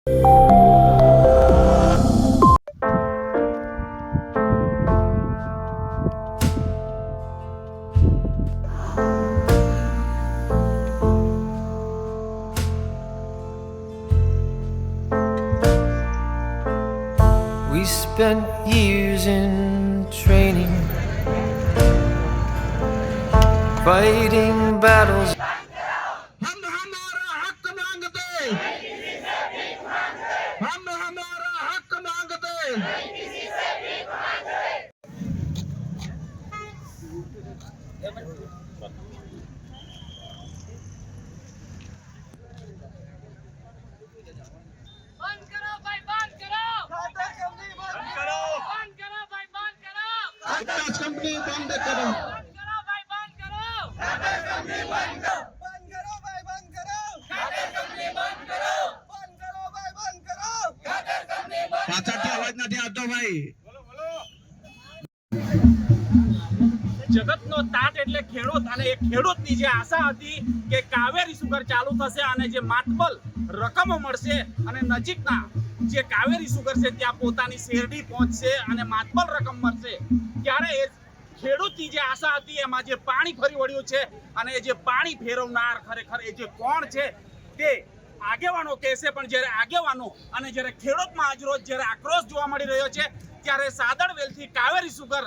We spent years in training, fighting battles. हम हमारा हक मांगते, हम हमारा हक मांगते। बंद करो भाई, बंद करो। बंद करो भाई, बंद करो। पोटास कंपनी बंद करो। बंद करो भाई, बंद करो। बंद करो भाई, बंद करो। बंद करो भाई, बंद करो। પાછળથી અવાજ નથી આવતો ભાઈ। જગતનો તાત એટલે ખેડૂત, અને એ ખેડૂતની જે આશા હતી કે કાવેરી સુગર ચાલુ થશે અને જે માતબલ રકમો મળશે અને નજીકના જે કાવેરી સુગર છે ત્યાં પોતાની શેરડી પહોંચશે અને માતબલ રકમ મળશે, ત્યારે એ ખેડૂતની જે આશા હતી એમાં જે પાણી ફરી વળ્યું છે અને એ જે પાણી ફેરવનાર ખરેખર એ જે કોણ છે તે આગેવાનો કહેશે। પણ જ્યારે આગેવાનો અને જ્યારે ખેડૂતમાં આજરોજ જ્યારે આક્રોશ જોવા મળી રહ્યો છે, ત્યારે સાદરવેલથી કાવેરી સુગર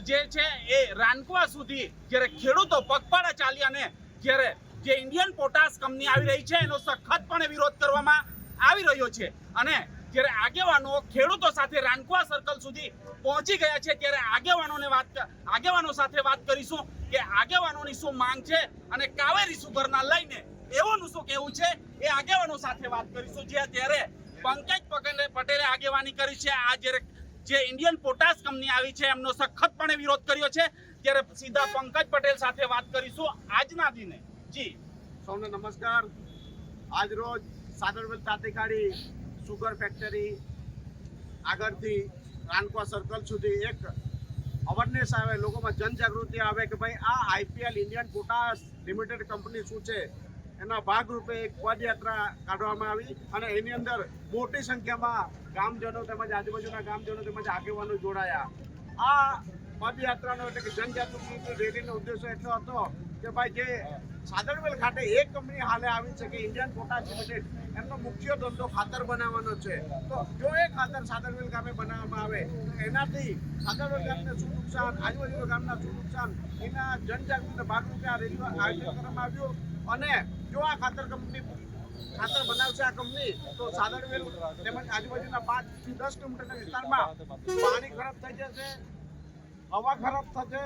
જે છે એ રાનકવા સુધી જ્યારે ખેડૂતો પગપાળા ચાલી અને જ્યારે જે ઇન્ડિયન પોટાશ કંપની આવી રહી છે એનો સખતપણે વિરોધ કરવામાં આવી રહ્યો છે, અને જ્યારે આગેવાનો ખેડૂતો સાથે રાનકવા સર્કલ સુધી પહોંચી ગયા છે, ત્યારે આગેવાનો સાથે વાત કરીશું કે આગેવાનોની શું માંગ છે અને કાવેરી સુગરના લઈને એઓનું શું કહેવું છે એ આગેવાનો સાથે વાત કરીશું। જે અત્યારે પંકજ પટેલે આગેવાની કરી છે, આ જે ઇન્ડિયન પોટાશ કંપની આવી છે એમનો સખતપણે વિરોધ કર્યો છે, ત્યારે સીધા પંકજ પટેલ સાથે વાત કરીશું આજના દિને। જી સૌને નમસ્કાર। આજ રોજ સાદરવેલ તાતીખાડી સુગર ફેક્ટરી આગળથી રાનકવા સર્કલ સુધી એક અવેરનેસ આવે, લોકોમાં જનજાગૃતિ આવે કે ભાઈ આ IPL Indian potash limited company શું છે, એના ભાગરૂપે એક પદયાત્રા કાઢવામાં આવી અને એની અંદર મોટી સંખ્યામાં ગામજનો તેમજ આજુબાજુના ગામજનો તેમજ આગેવાનો જોડાયા। આ પદયાત્રાનો એટલે કે જનજાગૃતિ રેલીનો ઉદ્દેશ્ય એટલો હતો કે ભાઈ જે સાદરવેલ ખાતે એક કંપની હાલે આવી છે કે ઇન્ડિયન પોટાશ લિમિટેડ, એમનો મુખ્ય ધંધો ખાતર બનાવવાનો છે, તો જો એ ખાતર સાદરવેલ ગામે બનાવવામાં આવે તો એનાથી સાદરવેલ ગામને શું નુકસાન, આજુબાજુના ગામના શું નુકસાન, એના જનજાગૃતિના ભાગરૂપે આ રેલીનું આયોજન કરવામાં આવ્યું। અને જો આ ખાતર બનાવશે આ કંપની તો સાદરવેલ તેમજ આજુબાજુના 5 થી 10 કિલોમીટરના વિસ્તારમાં પાણી ખરાબ થઈ જશે, હવા ખરાબ થશે,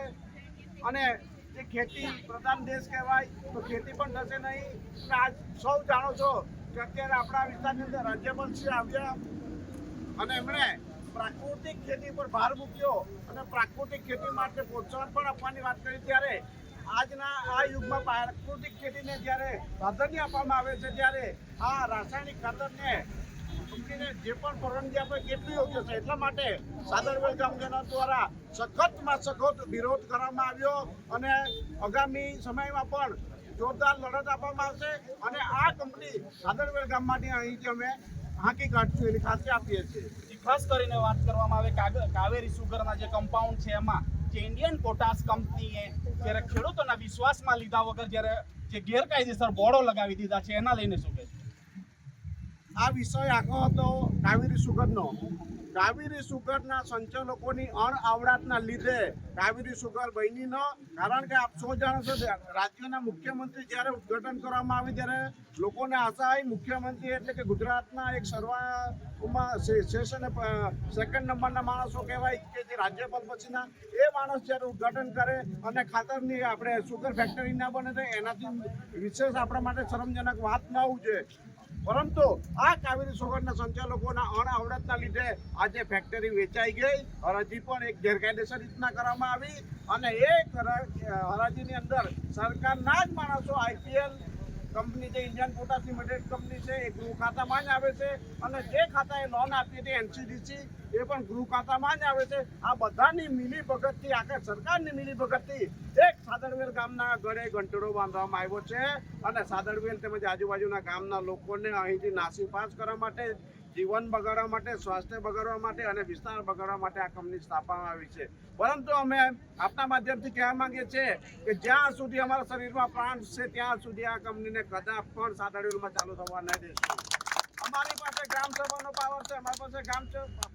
અને જે ખેતી પ્રધાન દેશ કહેવાય તો ખેતી પણ થશે નહીં। આજ સૌ જાણો છો કે અત્યારે આપણા વિસ્તારની અંદર રાજ્યપાલશ્રી આવ્યા અને એમણે પ્રાકૃતિક ખેતી પર ભાર મૂક્યો અને પ્રાકૃતિક ખેતી માટે પ્રોત્સાહન પણ આપવાની વાત કરી, ત્યારે આજના આ યુગમાં પ્રાકૃતિક ખેતીને જ્યારે પ્રાધાન્ય આપવામાં આવે છે, ત્યારે આ રાસાયણિક ખાતરને કંપનીને જે પણ પરવાનગી આપે કેટલી યોગ્ય છે, એટલા માટે સાદરવેલ ગામજનો દ્વારા સખતમાં સખત વિરોધ કરવામાં આવ્યો અને આગામી સમયમાં પણ જોરદાર લડત આપવામાં આવશે અને આ કંપની સાદરવેલ ગામમાંથી અહીંથી અમે હાંકી કાઢશું એની ખાતરી આપીએ છીએ। ખાસ કરીને વાત કરવામાં આવે કાવેરી સુગરના જે કમ્પાઉન્ડ છે એમાં જે ઇન્ડિયન પોટાશ કંપનીએ જ્યારે ખેડૂતોના વિશ્વાસમાં લીધા વગર જ્યારે જે ગેરકાયદેસર બોર્ડો લગાવી દીધા છે એના લઈને શું કહેશો? આ વિષય આખો હતો કાવેરી સુગરનો। કાવેરી સુગરના સંચાલકોની અણઆવડતના લીધે કાવેરી સુગર બની ન, કારણ કે આપ સૌ જાણો છો રાજ્યના મુખ્યમંત્રી જ્યારે ઉદ્ઘાટન કરવામાં આવ્યું ત્યારે લોકોને આશા આવી, મુખ્યમંત્રી એટલે કે ગુજરાતના એક સર્વમાં સેકન્ડ નંબરના માણસો કહેવાય કે જે રાજ્યપાલ પછીના એ માણસ જ્યારે ઉદ્ઘાટન કરે અને ખાતરની આપણે સુગર ફેક્ટરી ના બને તો એનાથી વિશેષ આપણા માટે શરમજનક વાત ન હોવું જોઈએ। પરંતુ આ કાવેરી સુગરના સંચાલકોના અણઆવડતના લીધે આજે ફેક્ટરી વેચાઈ ગઈ, હરાજી પણ એક ગેરકાયદેસર રીતના કરવામાં આવી અને એ હરાજીની અંદર સરકારના જ માણસો આઈપીએલ કંપની જે ઇન્ડિયન પોટાશ લિમિટેડ કંપની છે એ ગૃહ ખાતામાં જ આવે છે અને જે ખાતાએ લોન આપી હતી એનસીડીસી એ પણ ગૃહ ખાતામાં જ આવે છે। આ બધાની મિલીભગતથી, આખા સરકારની મિલીભગતથી એક સાદરવેલ ગામના ગળે ઘંટડો બાંધવામાં આવ્યો છે અને સાદરવેલ તેમજ આજુબાજુના ગામના લોકોને અહીંથી નાસીપાસ કરવા માટે જીવન બગાડવા માટે, સ્વાસ્થ્ય બગાડવા માટે અને વિસ્તાર બગાડવા માટે આ કંપની સ્થાપવામાં આવી છે. પરંતુ અમે આપના માધ્યમથી કહેવા માંગીએ છીએ કે જ્યાં સુધી અમારા શરીરમાં પ્રાણ છે ત્યાં સુધી આ કંપનીને કદાચ પણ સાદરવેલમાં ચાલુ થવા નહીં દઈશું. અમારી પાસે ગ્રામ સભાનો પાવર છે, અમારી પાસે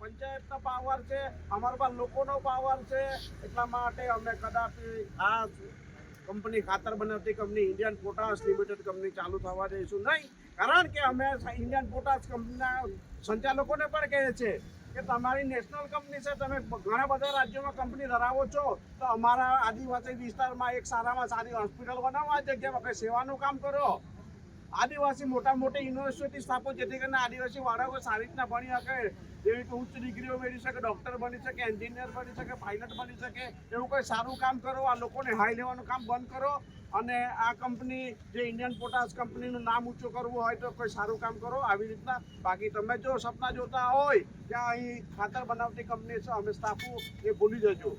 પંચાયતનો પાવર છે, અમારી પાસે લોકોનો પાવર છે. એટલા માટે અમે કદાપી આ કંપની, ખાતર બનાવતી company Indian potash limited company ચાલુ થવા દઈશું નહીં. કારણ કે અમે ઇન્ડિયન પોટાશ કંપનીના સંચાલકોને પણ કહીએ છીએ કે તમારી નેશનલ કંપની છે, તમે ઘણા બધા રાજ્યોમાં કંપની ધરાવો છો, તો અમારા આદિવાસી વિસ્તારમાં એક સારામાં સારી હોસ્પિટલ બનાવવા જગ્યા આપણે સેવાનું કામ કરો. આદિવાસી મોટા મોટી યુનિવર્સિટી સ્થાપો, જેથી કરીને આદિવાસી બાળકો સારી રીતના ભણી શકે, જેવી કે ઉચ્ચ ડિગ્રીઓ મેળવી શકે, ડૉક્ટર બની શકે, એન્જિનિયર બની શકે, પાયલટ બની શકે. એવું કોઈ સારું કામ કરો. આ લોકોને હાઈ લેવાનું કામ બંધ કરો અને આ કંપની જે ઇન્ડિયન પોટાશ કંપનીનું નામ ઊંચું કરવું હોય તો કોઈ સારું કામ કરો આવી રીતના. બાકી તમે જો સપના જોતા હોય કે અહીં ખાતર બનાવતી કંપની છે અમે સ્થાપવું, એ ભૂલી જજો.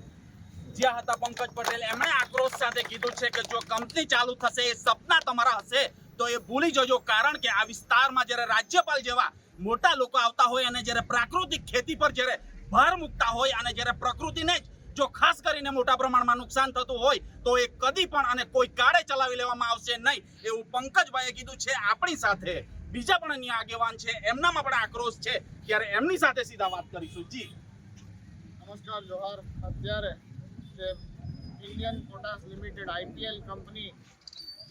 જ્યાં હતા પંકજ પટેલ, એમણે આક્રોશ સાથે કીધું છે કે જો કંપની ચાલુ થશે એ સપના તમારા હશે તો એ ભૂલી જજો. કારણ કે આ વિસ્તારમાં જ્યારે રાજ્યપાલ જેવા મોટા લોકો આવતા હોય અને જ્યારે પ્રાકૃતિક ખેતી પર જ્યારે ભાર મૂકતા હોય અને જ્યારે પ્રકૃતિને જ જો ખાસ કરીને મોટા પ્રમાણમાં નુકસાન થતું હોય તો એ કદી પણ અને કોઈ કાળે ચલાવી લેવામાં આવશે નહીં, એવું પંકજભાઈએ કીધું છે. આપણી સાથે બીજા પણ અન્ય આગેવાન છે, એમનામાં પણ આક્રોશ છે, ત્યારે એમની સાથે સીધા વાત કરીશું. જી નમસ્કાર, જોહાર. અત્યારે જે Indian potash limited IPL company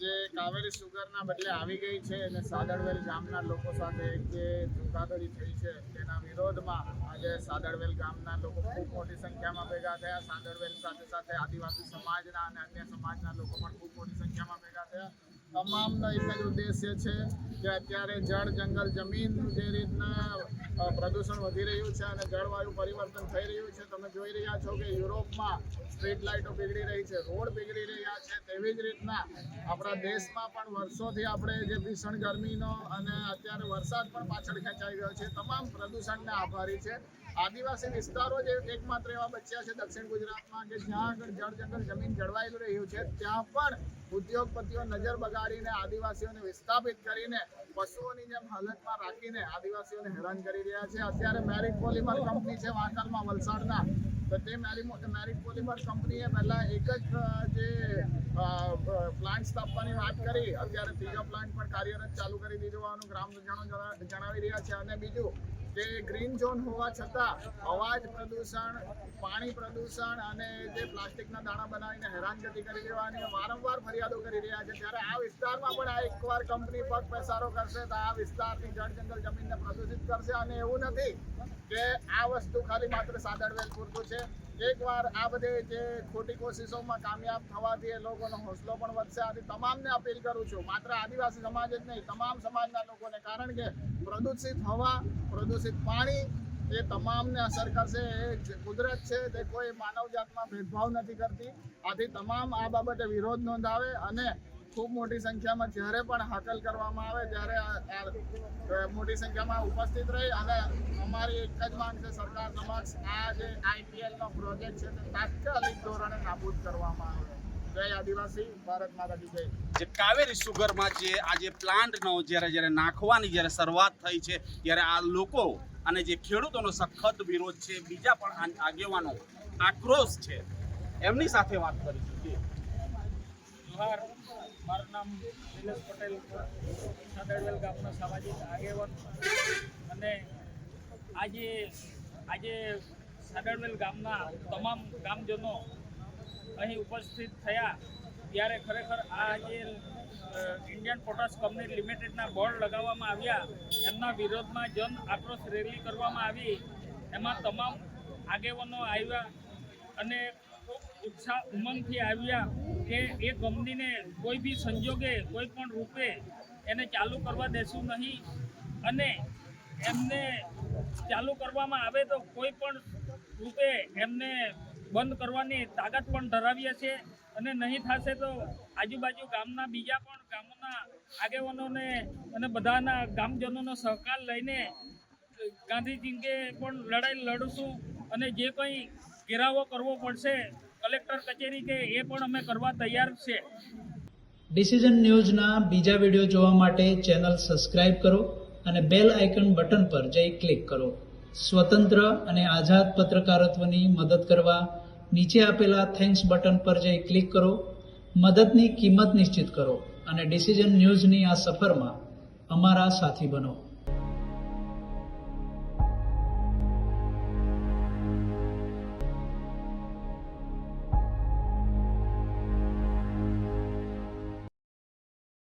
જે કાવેરી સુગરના બદલે આવી ગઈ છે અને સાદરવેલ ગામના લોકો સાથે જે ધોખાધડી થઈ છે તેના વિરોધમાં આજે સાદરવેલ ગામના લોકો ખૂબ મોટી સંખ્યામાં ભેગા થયા. સાદરવેલ સાથે સાથે આદિવાસી સમાજના અને અન્ય સમાજના લોકો પણ ખૂબ મોટી સંખ્યામાં ભેગા થયા. તમામનો એક જ ઉદ્દેશ્ય છે કે અત્યારે જળ, જંગલ, જમીનનું જે રીતના પ્રદૂષણ વધી રહ્યું છે અને જળવાયુ પરિવર્તન થઈ રહ્યું છે. તમે જોઈ રહ્યા છો કે યુરોપમાં સ્ટ્રીટ લાઇટો પીગળી રહી છે, રોડ પીગળી રહ્યા છે. તેવી જ રીતના આપણા દેશમાં પણ વર્ષોથી આપણે જે ભીષણ ગરમીનો અને અત્યારે વરસાદ પણ પાછળ ખેંચાઈ ગયો છે, તમામ પ્રદૂષણને આભારી છે. આદિવાસી વિસ્તારો જે એકમાત્ર એવા બચ્યા છે દક્ષિણ ગુજરાતમાં કે જ્યાં આગળ જળ, જંગલ, જમીન જળવાઈ રહ્યું છે, ત્યાં પણ ઉદ્યોગપતિઓ નજર બગાડીને આદિવાસીઓને વિસ્થાપિત કરીને પશુઓની જેમ હાલતમાં રાખીને આદિવાસીઓને હેરાન કરી રહ્યા છે. અત્યારે મેરિટ પોલિમર કંપની છે વાંકલમાં, વલસાડના, તો તે મેરિટ પોલિમર કંપનીએ પહેલાં એક જ જે પ્લાન્ટ સ્થાપવાની વાત કરી, અત્યારે ત્રીજો પ્લાન્ટ પણ કાર્યરત ચાલુ કરી દીધો હોવાનું ગ્રામજનો જણાવી રહ્યા છે. અને બીજું કે ગ્રીન ઝોન હોવા છતાં અવાજ પ્રદૂષણ, પાણી પ્રદૂષણ અને જે પ્લાસ્ટિકના દાણા બનાવીને હેરાનગતિ કરી દેવાની વારંવાર ફરિયાદો કરી રહ્યા છે. ત્યારે આ વિસ્તારમાં પણ આ એકવાર કંપની પગ પેસારો કરશે તો આ વિસ્તારની જળ, જંગલ, જમીનને પ્રદૂષિત કરશે. અને એવું નથી કે આ વસ્તુ ખાલી માત્ર સાદરવેલ પૂરતું છે. એકવાર આ બધે જે ખોટી કોશિશોમાં કામયાબ થવાથી એ લોકોનો હોંસલો પણ વધશે. આથી તમામને અપીલ કરું છું, માત્ર આદિવાસી સમાજ જ નહીં, તમામ સમાજના લોકોને, કારણ કે પ્રદૂષિત હવા, પ્રદૂષિત પાણી એ તમામને અસર કરશે. એ કુદરત છે, તે કોઈ માનવજાતમાં ભેદભાવ નથી કરતી. આથી તમામ આ બાબતે વિરોધ નોંધાવે અને ખૂબ મોટી સંખ્યામાં જ્યારે પણ હાકલ કરવામાં આવે ત્યારે મોટી સંખ્યામાં ઉપસ્થિત રહી અને અમારી એક જ માંગ છે સરકાર સમક્ષ, આ જે IPLનો પ્રોજેક્ટ છે તે તાત્કાલિક ધોરણે નાબૂદ કરવામાં આવે. જય આદિવાસી, ભારત માતા કી જય. જે કાવેરી સુગરમાં જે આજે પ્લાન્ટનો જ્યારે નાખવાની જ્યારે શરૂઆત થઈ છે ત્યારે આ લોકો અને જે ખેડૂતોનો સખત વિરોધ છે, બીજા પણ આગેવાનો આક્રોશ છે, એમની સાથે વાત કરીશું. જોહાર, મારું નામ નિલેશ પટેલ, સાદરવેલ ગામનો સામાજિક આગેવાન. અને આજે સાદરવેલ ગામના તમામ ગામજનો અહીં ઉપસ્થિત થયા ત્યારે ખરેખર આ જે ઇન્ડિયન પોટાશ કંપની લિમિટેડના બોર્ડ લગાવવામાં આવ્યા એમના વિરોધમાં જન આક્રોશ રેલી કરવામાં આવી. એમાં તમામ આગેવાનો આવ્યા અને ખૂબ ઉત્સાહ ઉમંગથી આવ્યા કે એ કંપનીને કોઈ બી સંજોગે, કોઈ પણ રૂપે એને ચાલુ કરવા દેશું નહીં અને એમને ચાલુ કરવામાં આવે તો કોઈ પણ રૂપે એમને બંધ કરવાની તાકાત પણ ધરાવીએ છીએ. અને નહીં થશે તો આજુબાજુ ગામના બીજા પણ ગામોના આગેવાનોને અને બધાના ગામજનોનો સહકાર લઈને ગાંધીજીંગે પણ લડાઈ લડશું અને જે કંઈ ઘેરાવો કરવો પડશે કલેક્ટર કચેરી કે એ પણ અમે કરવા તૈયાર છે. ડિસિઝન ન્યૂઝના બીજા વિડીયો જોવા માટે ચેનલ સબસ્ક્રાઇબ કરો અને બેલ આઇકન બટન પર જઈ ક્લિક કરો. સ્વતંત્ર અને આઝાદ પત્રકારત્વની મદદ કરવા નીચે આપેલા થેન્ક્સ બટન પર જઈ ક્લિક કરો. મદદની કિંમત નિશ્ચિત કરો અને ડિસિઝન ન્યૂઝની આ સફરમાં અમારા સાથી બનો.